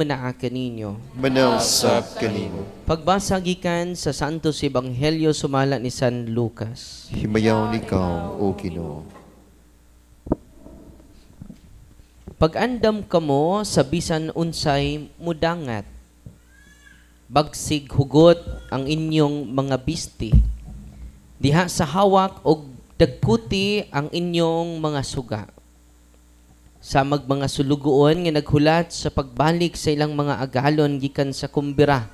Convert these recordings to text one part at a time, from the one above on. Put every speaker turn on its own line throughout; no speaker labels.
naa kaninyo.
Manausap kanimo.
Pagbasa gikan sa Santos Ebanghelyo sumala ni San Lucas.
Himayaw ikaw, O Ginoo.
Pag-andam kamo sa bisan unsay mudangat, bagsig hugot ang inyong mga bisti. Diha sa hawak og dagkuti ang inyong mga suga. Sa mga sulugoon nga naghulat sa pagbalik sa ilang mga agalon gikan sa kumbira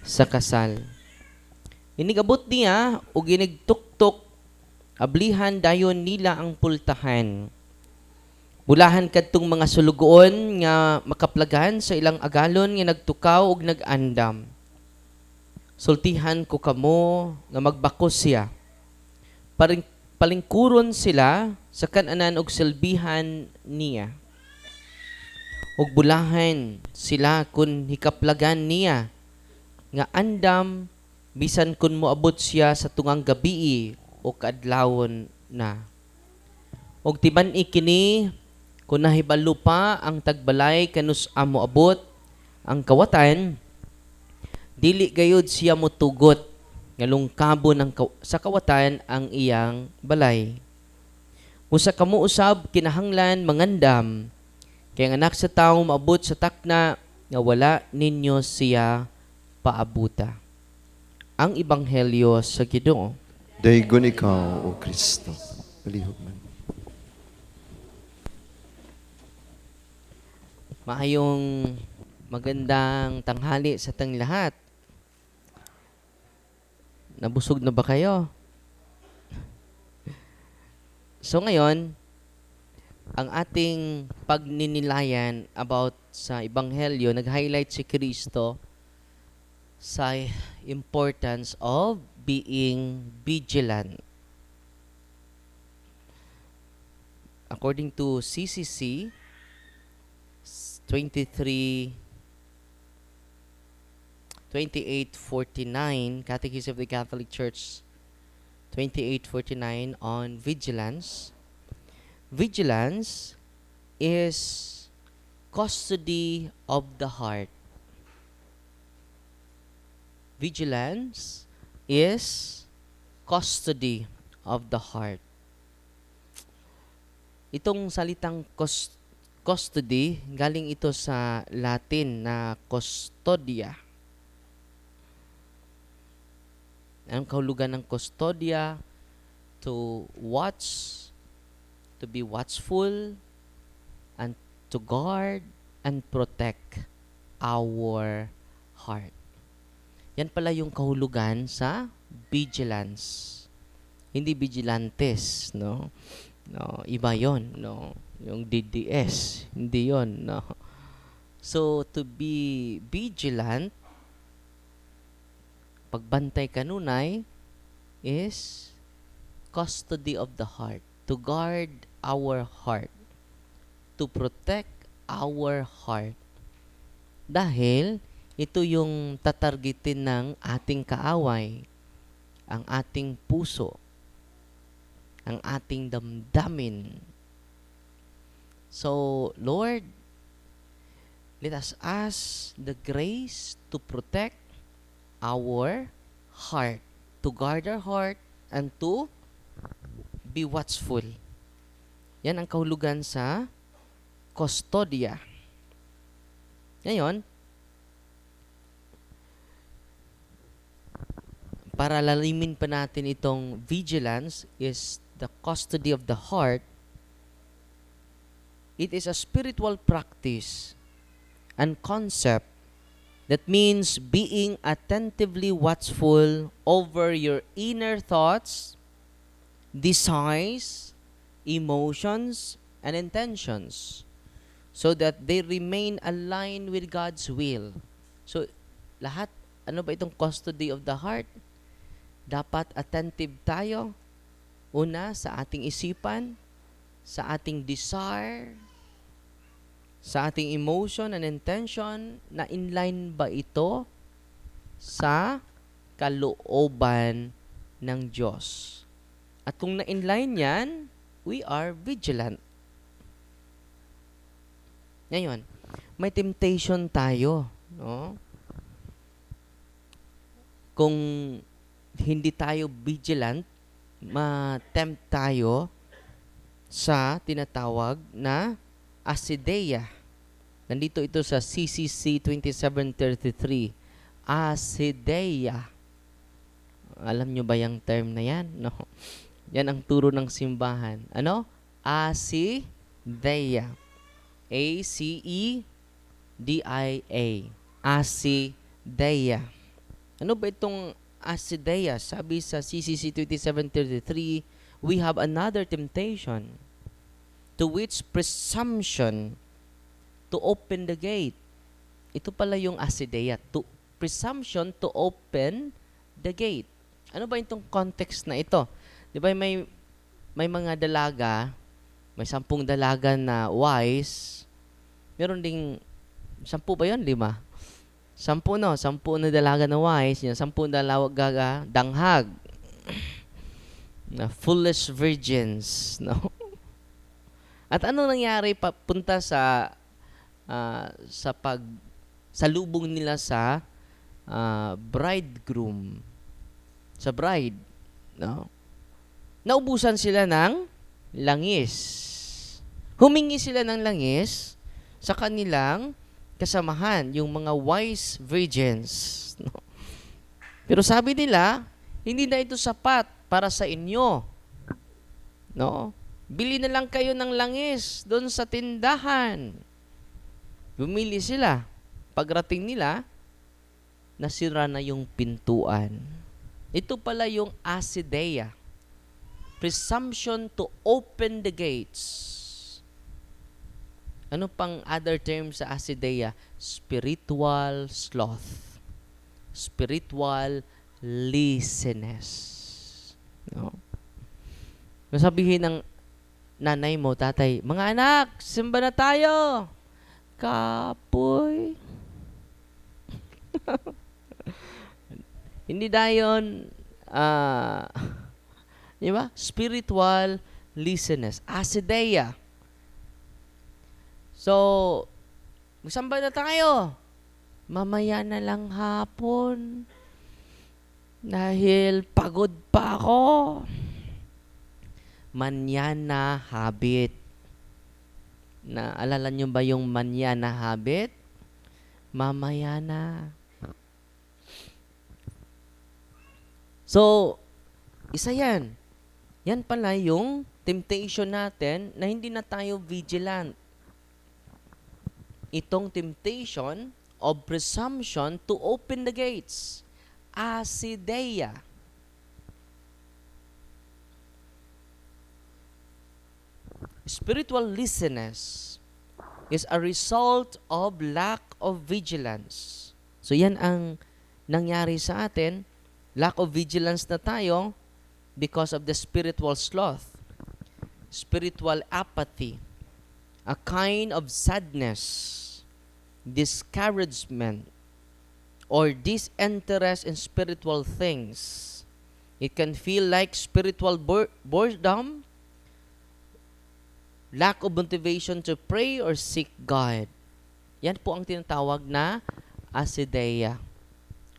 sa kasal. Inigabot niya o ginigtuktok, ablihan dayon nila ang pultahan. Bulahan kadtong mga sulugoon nga makaplagahan sa ilang agalon nga nagtukaw og nagandam. Sultihan ko kamo nga magbakos siya. Palingkuron sila sa kananan og silbihan niya. Ug bulahan sila kun hikaplagan niya nga andam bisan kun moabot siya sa tungang gabii o kaadlawon na. Og tiban-i kini kun nahibalo pa ang tagbalay kanus amo abot ang kawatan, dili gayud siya motugot nga lungkabo sa kawatan ang iyang balay. Usa kamo usab kinahanglan mangandam, kay ang anak sa tawo maabot sa takna nga wala ninyo siya paabuta. Ang Ebanghelyo sa Ginoo.
Daygon ikaw, O Kristo. Palihog man.
Maayong magandang tanghali sa tang lahat. Nabusog na ba kayo? So ngayon, ang ating pagninilayan about sa Ebanghelyo, nag-highlight si Kristo sa importance of being vigilant. According to CCC 2849, Catechism of the Catholic Church 2849 on vigilance. Vigilance is custody of the heart. Vigilance is custody of the heart. Itong salitang custody, galing ito sa Latin na custodia. Ang kahulugan ng custodia? To watch, to be watchful, and to guard and protect our heart. Yan pala yung kahulugan sa vigilance. Hindi vigilantes, no? No, iba 'yon, no? Yung DDS, hindi 'yon, no? So to be vigilant, pagbantay kanunay, is custody of the heart, to guard our heart, to protect our heart. Dahil ito yung tatargetin ng ating kaaway, ang ating puso, ang ating damdamin. So, Lord, let us ask the grace to protect our heart, to guard our heart, and to be watchful. Yan ang kahulugan sa custodia. Ngayon, para lalimin pa natin itong vigilance is the custody of the heart. It is a spiritual practice and concept that means being attentively watchful over your inner thoughts, desires, emotions, and intentions so that they remain aligned with God's will. So, lahat, ano ba itong custody of the heart? Dapat attentive tayo. Una, sa ating isipan, sa ating desire, sa ating emotion and intention, na inline ba ito sa kalooban ng Diyos? At kung na-inline yan, we are vigilant. Ngayon, may temptation tayo, no? Kung hindi tayo vigilant, ma-tempt tayo sa tinatawag na asideia. Nandito ito sa CCC 2733. Asideia. Alam nyo ba yung term na yan? No. Yan ang turo ng simbahan. Ano? Asideia. A-C-E-D-I-A. Asideia. Ano ba itong asideia? Sabi sa CCC 2733, we have another temptation to which presumption to open the gate. Ito pala yung asideia. Presumption to open the gate. Ano ba itong context na ito? Di ba may mga dalaga, may 10 dalaga na wise, meron ding 10 ba yun? 5? 10 na dalaga na wise, 10 dalaga danghag, na foolish virgins, no? At ano nangyari papunta sa salubong nila sa bridegroom, sa bride, no? Naubusan sila ng langis. Humingi sila ng langis sa kanilang kasamahan, yung mga wise virgins, no? Pero sabi nila, hindi na ito sapat para sa inyo, no? Bili na lang kayo ng langis doon sa tindahan. Bumili sila. Pagrating nila, nasira na yung pintuan. Ito pala yung asideia. Presumption to open the gates. Ano pang other term sa asideia? Spiritual sloth. Spiritual laziness. No? Masabihin ng nanay mo, tatay, mga anak, simba na tayo. Kapoy. Hindi dayon, di ba? Spiritual laziness. Asideia. So, magsamba na tayo. Mamaya na lang hapon. Dahil pagod pa ako. Manyana habit. Naalala nyo ba yung manyana habit? Mamaya na. So, isa yan. Yan pala yung temptation natin na hindi na tayo vigilant. Itong temptation of presumption to open the gates. Asideia. Spiritual laziness is a result of lack of vigilance. So yan ang nangyari sa atin. Lack of vigilance na tayo because of the spiritual sloth, spiritual apathy, a kind of sadness, discouragement, or disinterest in spiritual things. It can feel like spiritual boredom, lack of motivation to pray or seek God. Yan po ang tinatawag na asideia.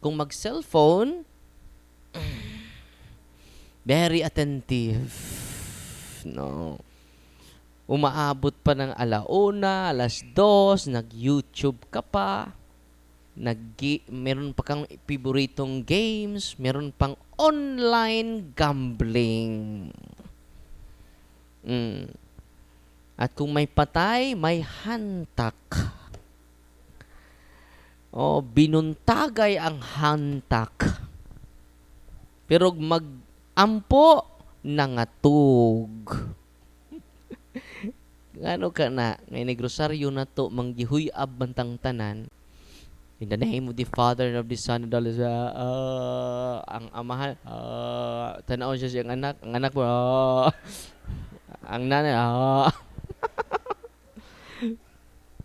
Kung mag-cellphone, very attentive. No. Umaabot pa ng 1:00, 2:00, nag-YouTube ka pa. Meron pa kang paboritong games, meron pang online gambling. At kung may patay, may hantak. Binuntagay ang hantak. Pero mag-ampo, nangatug. Ngano ka na, ngay negrosaryo na to, manggihuy bantang tanan. In the name of the Father, and of the Son, and of the Holy Spirit, ang amahan, tanaw siya siyang anak, ang anak mo, ang nanay,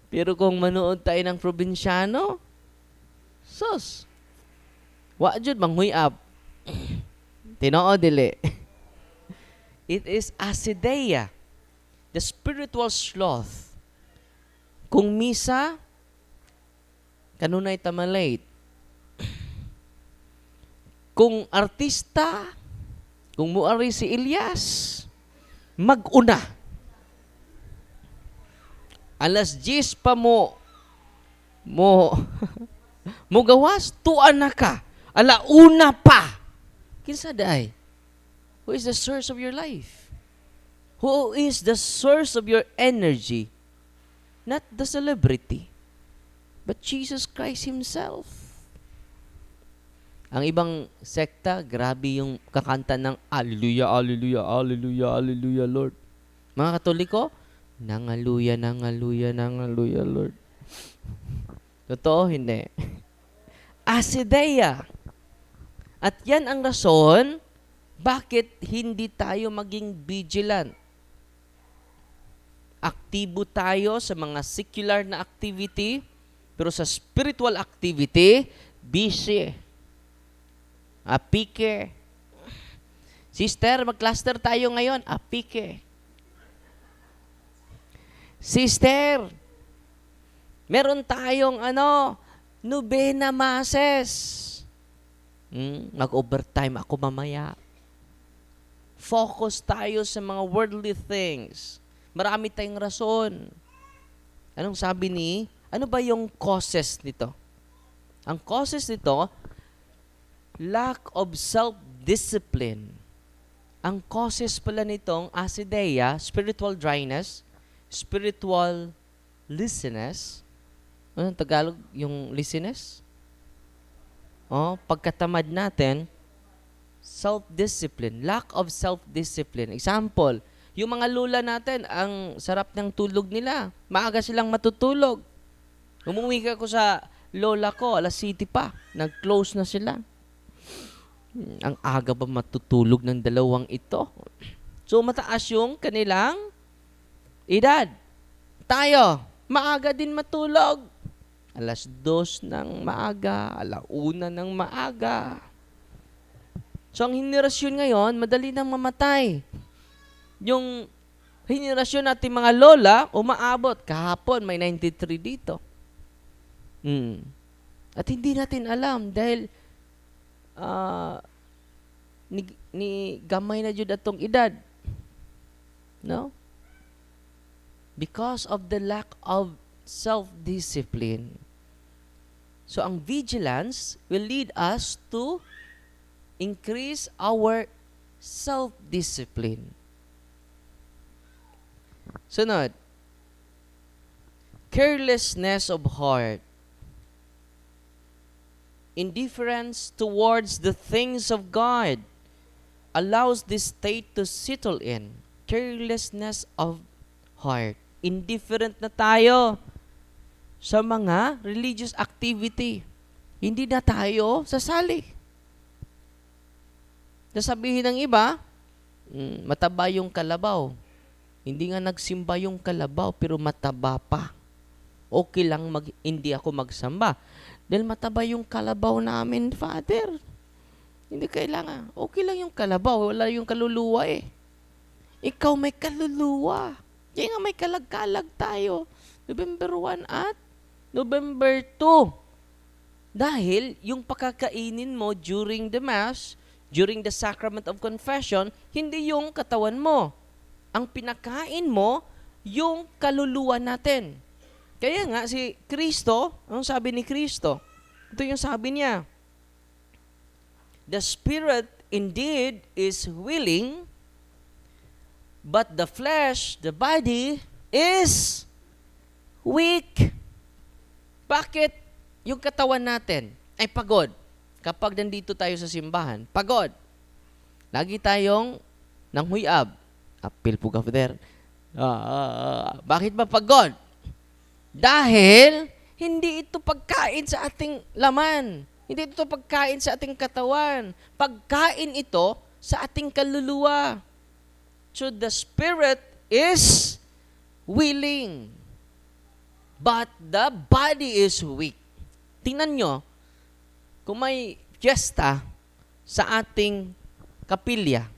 Pero kung manood tayo ng probinsyano, sus, wa jud manghuyab. Tinoo dili. It is asideia, the spiritual sloth. Kung misa, kanunay tamalate. Kung artista, kung muari si Elias, mag-una. Alas 10 pa mo gawas, tuan na ka. Alauna pa. Kinsa day? Who is the source of your life? Who is the source of your energy? Not the celebrity, but Jesus Christ Himself. Ang ibang sekta, grabe yung kakanta ng Alleluia, Alleluia, Alleluia, Alleluia, Lord. Mga Katoliko, nangaluya, nangaluya, nangaluya, Lord. Totoo, hindi. Asideia. At yan ang rason, bakit hindi tayo maging vigilant. Aktibo tayo sa mga secular na activity, pero sa spiritual activity, busy. Apike. Sister, mag-cluster tayo ngayon. Apike. Sister, meron tayong Novena Masses. Mag-overtime ako mamaya. Focus tayo sa mga worldly things. Marami tayong rason. Anong sabi ano ba yung causes nito? Ang causes nito, lack of self-discipline. Ang causes pala nitong asideia, spiritual dryness, spiritual laziness. Anong Tagalog yung laziness? Pagkatamad natin, self-discipline, lack of self-discipline. Example, yung mga lula natin, ang sarap ng tulog nila. Maaga silang matutulog. Umuwi ko sa lola ko, alas 7 pa. Nag-close na sila. Ang aga ba matutulog ng dalawang ito? So, mataas yung kanilang edad. Tayo, maaga din matulog. Alas 2 ng maaga, alauna ng maaga. So, ang henerasyon ngayon, madali nang mamatay. Yung henerasyon natin mga lola, umaabot. Kahapon, may 93 dito. At hindi natin alam dahil ni gamay na jud atong edad. No? Because of the lack of self-discipline. So, ang vigilance will lead us to increase our self-discipline. Sunod, carelessness of heart. Indifference towards the things of God allows this state to settle in. Carelessness of heart. Indifferent na tayo sa mga religious activity. Hindi na tayo sasali. Nasabihin ng iba, mataba yung kalabaw. Hindi nga nagsimba yung kalabaw, pero mataba pa. Okay lang hindi ako magsamba. Dahil mataba yung kalabaw namin, Father. Hindi kailangan. Okay lang yung kalabaw, wala yung kaluluwa eh. Ikaw may kaluluwa. Kaya nga may kalag-kalag tayo. November 1 at November 2. Dahil yung pakakainin mo during the Mass, during the Sacrament of Confession, hindi yung katawan mo. Ang pinakain mo, yung kaluluwa natin. Kaya nga si Kristo, anong sabi ni Kristo? Ito yung sabi niya. The spirit indeed is willing, but the flesh, the body, is weak. Bakit yung katawan natin ay pagod? Kapag nandito tayo sa simbahan, pagod. Lagi tayong nanghuyab. Apil po ka, Father. Bakit ba pagod? Dahil hindi ito pagkain sa ating laman. Hindi ito pagkain sa ating katawan. Pagkain ito sa ating kaluluwa. So the spirit is willing, but the body is weak. Tingnan nyo, kung may fiesta sa ating kapilya,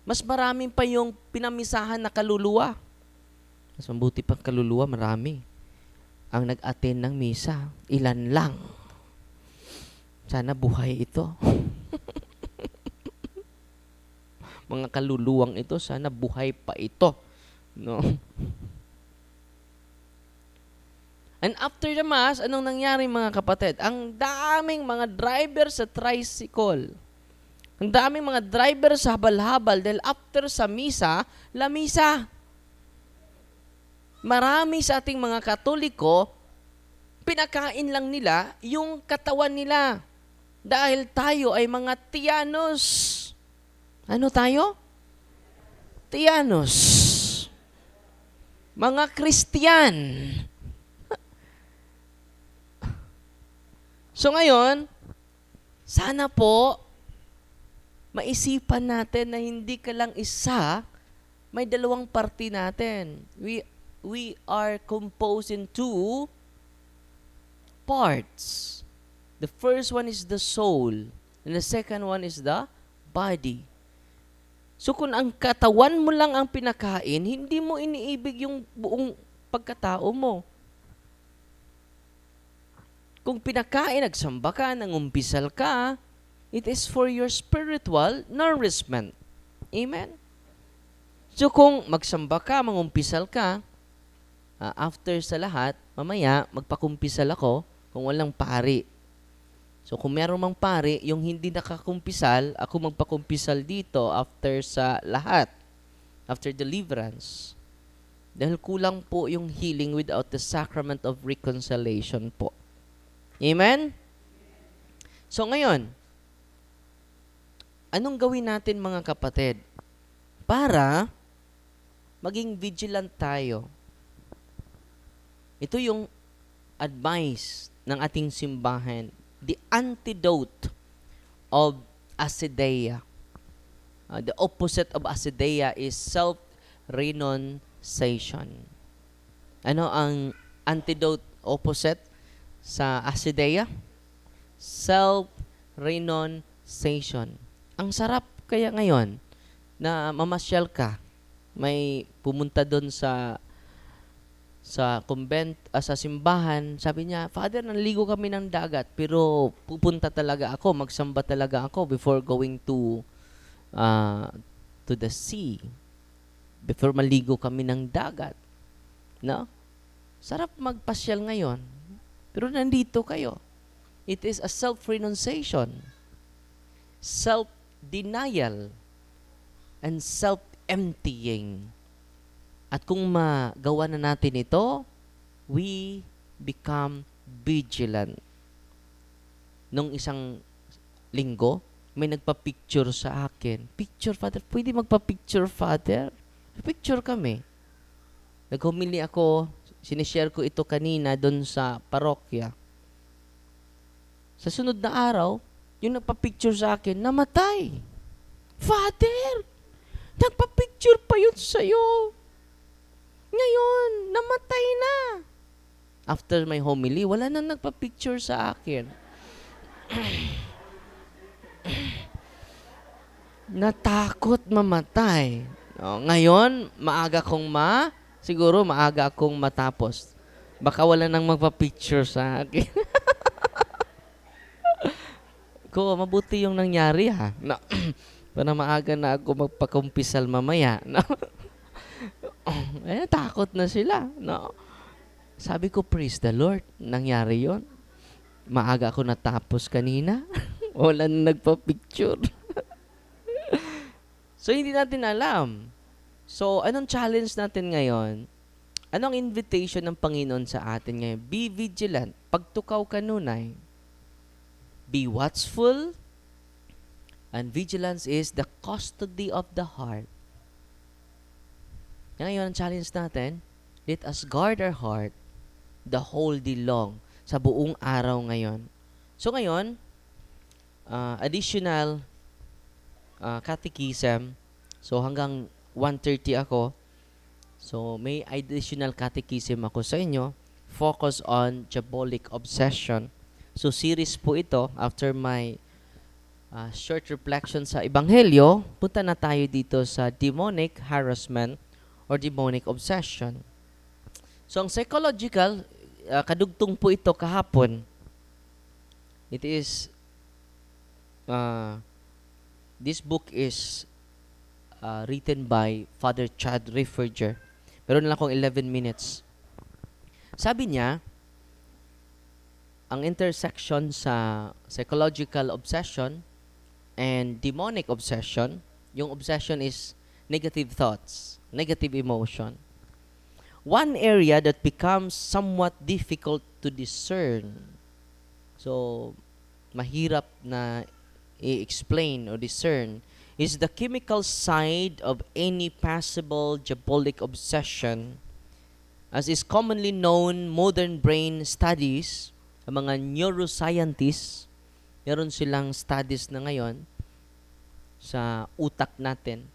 mas marami pa yung pinamisahan na kaluluwa. Mas mabuti pang kaluluwa, marami. ang nag-attend ng misa. Ilan lang. Sana buhay ito. Mga kaluluwang ito, sana buhay pa ito. No? And after the Mass, anong nangyari mga kapatid? Ang daming mga driver sa tricycle. Ang daming mga driver sa habal-habal dahil after sa misa, lamisa. Marami sa ating mga Katoliko, pinakain lang nila yung katawan nila. Dahil tayo ay mga tiyanos. Ano tayo? Tiyanos. Mga Kristiyan. So ngayon, sana po, maisipan natin na hindi ka lang isa, may dalawang parte natin. We are composed in two parts. The first one is the soul, and the second one is the body. So kung ang katawan mo lang ang pinakain, hindi mo iniibig yung buong pagkatao mo. Kung pinakain, nagsamba ka, nangumpisal ka, it is for your spiritual nourishment. Amen? So kung magsamba ka, mangumpisal ka, after sa lahat, mamaya, magpakumpisal ako kung walang pari. So kung meron mang pari, yung hindi nakakumpisal, ako magpakumpisal dito after sa lahat. After deliverance. Dahil kulang po yung healing without the sacrament of reconciliation po. Amen? So ngayon, anong gawin natin mga kapatid? Para maging vigilant tayo. Ito yung advice ng ating simbahan. The antidote of acedia. The opposite of acedia is self-renunciation. Ano ang antidote opposite sa acedia? Self-renunciation. Ang sarap kaya ngayon na mamasyal ka. May pumunta doon sa convent, sa simbahan. Sabi niya, Father, naligo kami ng dagat, pero pupunta talaga ako, magsamba talaga ako before going to the sea. Before maligo kami ng dagat. No? Sarap magpasyal ngayon. Pero nandito kayo. It is a self-renunciation, self-denial, and self-emptying. At kung magawa na natin ito, we become vigilant. Nung isang linggo, may nagpa-picture sa akin. Picture, Father. Pwede magpa-picture, Father? Picture kami. Naghumili ako. Sinishare ko ito kanina doon sa parokya. Sa sunod na araw, yung nagpa-picture sa akin, namatay. Father, nagpa-picture pa yun sa'yo. Ngayon, namatay na. After my homily, wala na nagpa-picture sa akin. Natakot mamatay. Ngayon, siguro maaga akong matapos. Baka wala nang magpa-picture sa akin. Mabuti yung nangyari ha. No. Para maaga na ako magpakumpisal mamaya. No. Takot na sila. No. Sabi ko, praise the Lord. Nangyari yon. Maaga ako natapos kanina. Wala na nagpa-picture. So, hindi natin alam. So, anong challenge natin ngayon? Anong invitation ng Panginoon sa atin ngayon? Be vigilant. Pagtukaw kanunay. Be watchful. And vigilance is the custody of the heart. Ngayon, ang challenge natin, let us guard our heart the whole day long, sa buong araw ngayon. So ngayon, additional catechism. So hanggang 1:30 ako. So may additional catechism ako sa inyo. Focus on diabolic obsession. So series po ito after my short reflection sa Ebanghelyo. Punta na tayo dito sa demonic harassment or demonic obsession. So ang psychological, kadugtong po ito kahapon. It is this book is written by Father Chad Rifferger. Meron lang akong 11 minutes. Sabi niya, ang intersection sa psychological obsession and demonic obsession, yung obsession is negative thoughts, negative emotion. One area that becomes somewhat difficult to discern, so mahirap na i-explain or discern, is the chemical side of any possible diabolic obsession. As is commonly known, modern brain studies, ang mga neuroscientists, meron silang studies na ngayon sa utak natin,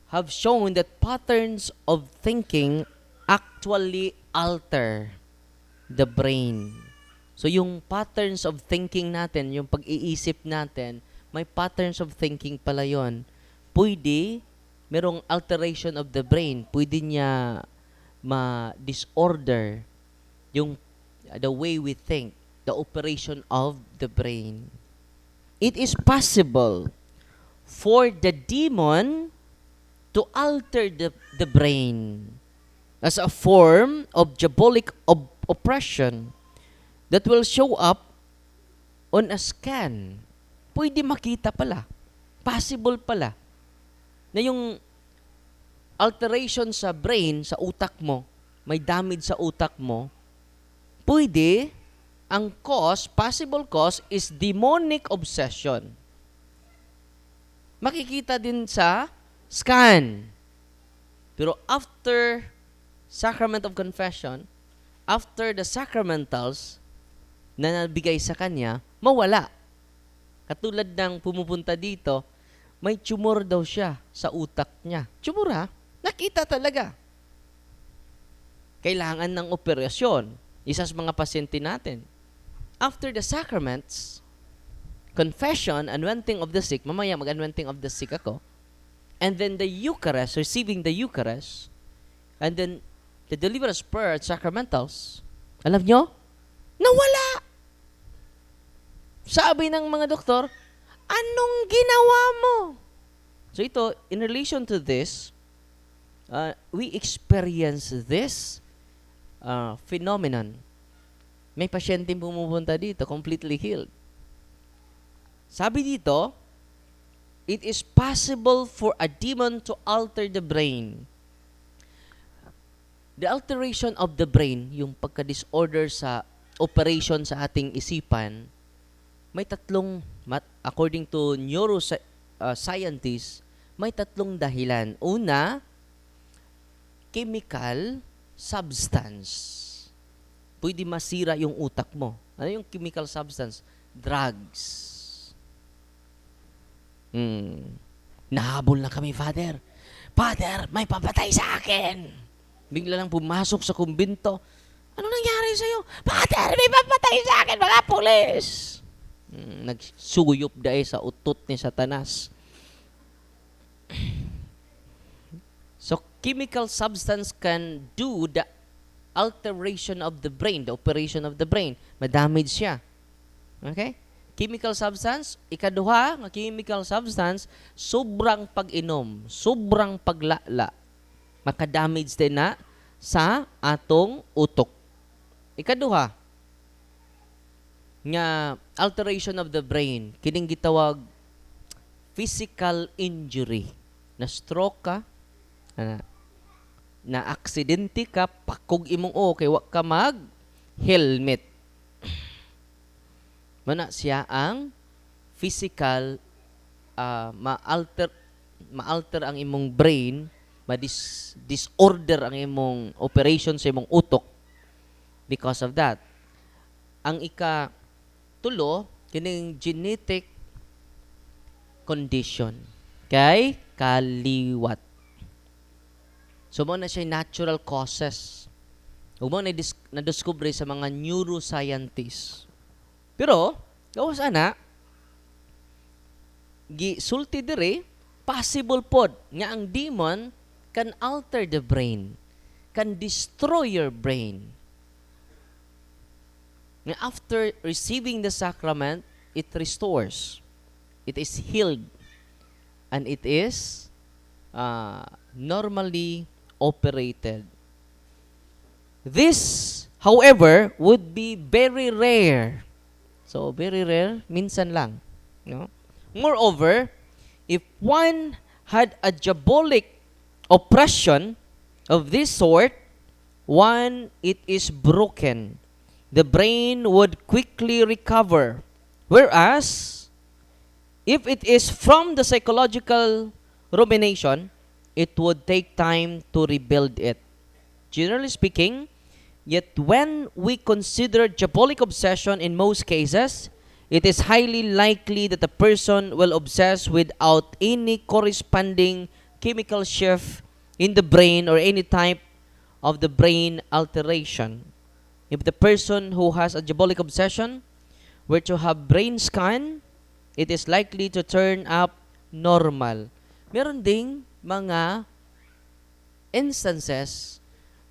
have shown that patterns of thinking actually alter the brain. So yung patterns of thinking natin, yung pag-iisip natin, may patterns of thinking pala yun. Pwede, merong alteration of the brain. Pwede niya ma-disorder yung the way we think, the operation of the brain. It is possible for the demon to alter the brain as a form of diabolic oppression that will show up on a scan. Pwede makita pala. Possible pala na yung alteration sa brain, sa utak mo, may damage sa utak mo, pwede, ang cause, possible cause, is demonic obsession. Makikita din sa scan. Pero after sacrament of confession, after the sacramentals na nabigay sa kanya, mawala. Katulad ng pumupunta dito, may tumor daw siya sa utak niya. Tumor ha? Nakita talaga. Kailangan ng operasyon. Isa sa mga pasyente natin. After the sacraments, confession, anointing of the sick, mamaya mag-anointing of the sick ako, and then the Eucharist, receiving the Eucharist, and then the deliverance prayer at sacramentals, alam nyo? Nawala! Sabi ng mga doktor, anong ginawa mo? So ito, in relation to this, we experience this phenomenon. May pasyente pumupunta dito, completely healed. Sabi dito, it is possible for a demon to alter the brain. The alteration of the brain, yung pagka-disorder sa operation sa ating isipan, may tatlong, according to neuroscientists, may tatlong dahilan. Una, chemical substance. Pwede masira yung utak mo. Ano yung chemical substance? Drugs. Nahabol na kami, Father. Father, may papatay sa akin. Bigla lang pumasok sa kumbinto. Ano nangyari sa'yo? Father, may papatay sa akin, mga pulis. Nagsuyop dahil sa utot ni Satanas. So, chemical substance can do the alteration of the brain, the operation of the brain. Madamage siya. Okay? Chemical substance, ikaduha, nga chemical substance, sobrang pag-inom, sobrang paglala, makadamage din na sa atong utok. Ikaduha, nga alteration of the brain, kining gitawag physical injury. Na stroke ka, na aksidente ka, pakog imong okay, wak ka mag-helmet. Mana siya ang physical, ma-alter ang imong brain, ma-disorder ang imong operation sa imong utok because of that. Ang ikatulo, kining genetic condition. Kay kaliwat. So, mo na siya natural causes. Huwag mo na-discover sa mga neuroscientists. Pero, gawas ana, gisulti dire, possible pod nga ang demon can alter the brain. can destroy your brain. And after receiving the sacrament, it restores. It is healed. And it is normally operated. This, however, would be very rare. So, very rare, minsan lang. No? Moreover, if one had a diabolic oppression of this sort, it is broken. The brain would quickly recover. Whereas, if it is from the psychological rumination, it would take time to rebuild it. Generally speaking, yet when we consider diabolic obsession in most cases, it is highly likely that the person will obsess without any corresponding chemical shift in the brain or any type of the brain alteration. If the person who has a diabolic obsession were to have brain scan, it is likely to turn up normal. Meron ding mga instances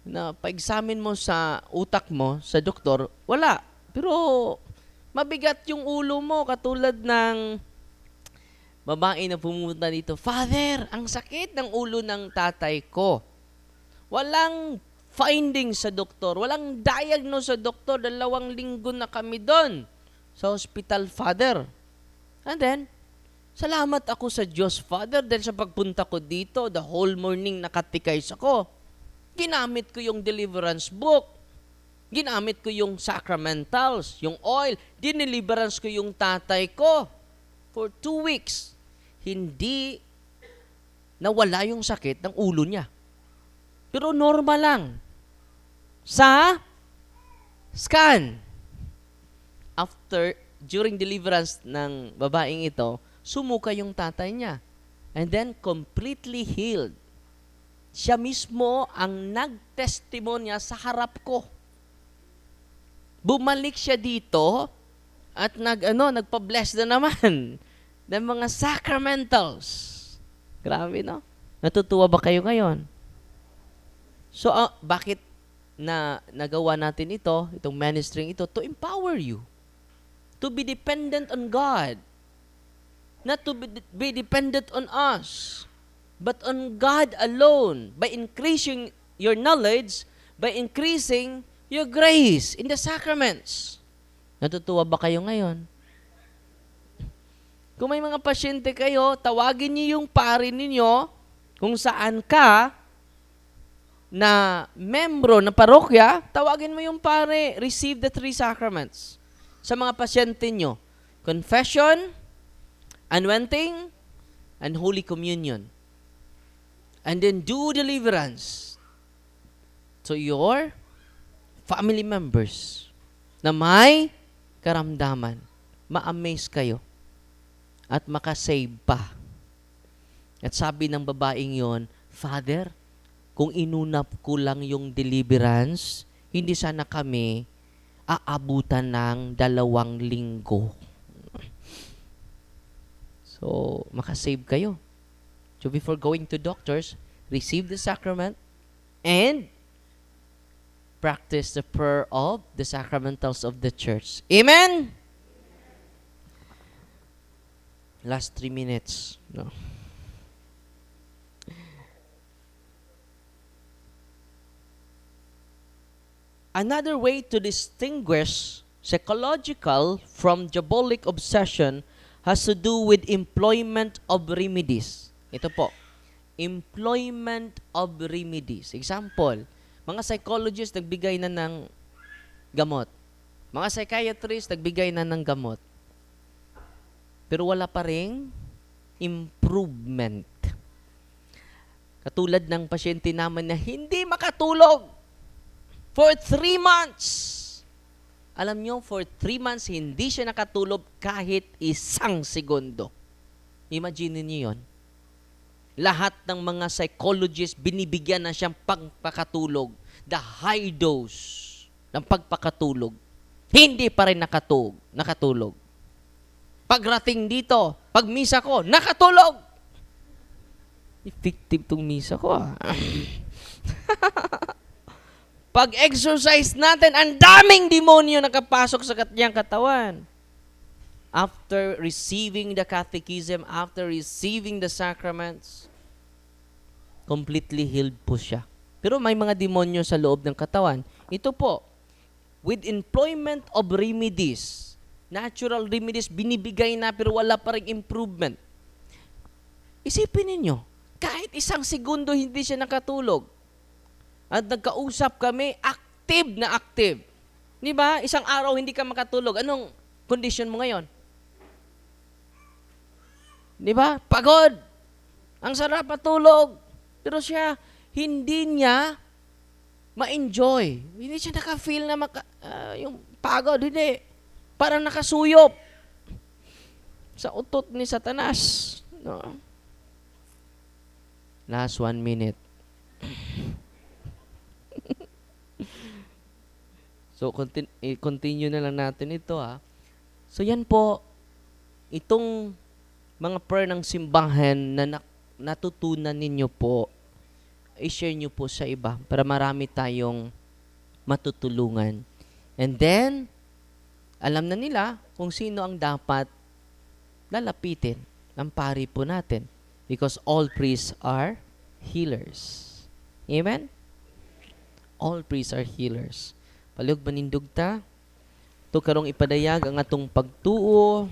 na pa-examine mo sa utak mo, sa doktor, wala. Pero mabigat yung ulo mo, katulad ng babae na pumunta dito, Father, ang sakit ng ulo ng tatay ko. Walang finding sa doktor, walang diagnose sa doktor, 2 linggo na kami doon sa hospital, Father. And then, salamat ako sa Diyos, Father, dahil sa pagpunta ko dito, the whole morning nakatikays ako. Ginamit ko yung deliverance book. Ginamit ko yung sacramentals, yung oil. Dineliverance ko yung tatay ko for 2 weeks. Hindi nawala yung sakit ng ulo niya. Pero normal lang. Sa scan. During deliverance ng babaeng ito, sumuka yung tatay niya. And then, completely healed. Siya mismo ang nagtestimonya sa harap ko. Bumalik siya dito at nagpa-bless na naman ng mga sacramentals. Grabe, no? Natutuwa ba kayo ngayon? So, bakit nagawa natin itong ministering ito? To empower you. To be dependent on God. Not to be dependent on us, but on God alone, by increasing your knowledge, by increasing your grace in the sacraments. Natutuwa ba kayo ngayon? Kung may mga pasyente kayo, tawagin niyo yung pari ninyo kung saan ka na membro ng parokya, tawagin mo yung pare, receive the 3 sacraments. Sa mga pasyente nyo, confession, anointing, and Holy Communion. And then do deliverance to your family members na may karamdaman. Ma-amaze kayo at makasave pa. At sabi ng babaeng yon, Father, kung inunap ko lang yung deliverance, hindi sana kami aabutan ng 2 linggo. So, makasave kayo. So, before going to doctors, receive the sacrament and practice the prayer of the sacramentals of the church. Amen? Last 3 minutes. No. Another way to distinguish psychological from diabolic obsession has to do with employment of remedies. Ito po, employment of remedies. Example, mga psychologists nagbigay na ng gamot. Mga psychiatrists nagbigay na ng gamot. Pero wala pa ring improvement. Katulad ng pasyente naman na hindi makatulog for 3 months. Alam nyo, for 3 months, hindi siya nakatulog kahit 1 segundo. Imagine niyo yun. Lahat ng mga psychologists, binibigyan na siyang pagpakatulog. The high dose ng pagpakatulog. Hindi pa rin nakatulog. Pagrating dito, pag misa ko, nakatulog! Effective tong misa ko, Pag-exercise natin, ang daming demonyo nakapasok sa kanyang katawan. After receiving the catechism, after receiving the sacraments, completely healed po siya. Pero may mga demonyo sa loob ng katawan. Ito po, with employment of remedies, natural remedies, binibigay na pero wala pa rin improvement. Isipin ninyo, kahit isang segundo hindi siya nakatulog. At nagkausap kami, active na active. Di ba? Isang araw hindi ka makatulog. Anong condition mo ngayon? Di ba? Pagod. Ang sarap matulog. Pero siya, hindi niya ma-enjoy. Hindi siya naka-feel na yung pagod. Hindi. Parang nakasuyop sa utot ni Satanas. No? Last 1 minute. So, continue na lang natin ito, ha. So, yan po, itong mga prayer ng simbahan na natutunan ninyo po, i-share nyo po sa iba para marami tayong matutulungan. And then, alam na nila kung sino ang dapat lalapitin ng pari po natin. Because all priests are healers. Amen? All priests are healers. Palihog manindog ta. Ito karong ipadayag ang atong pagtuo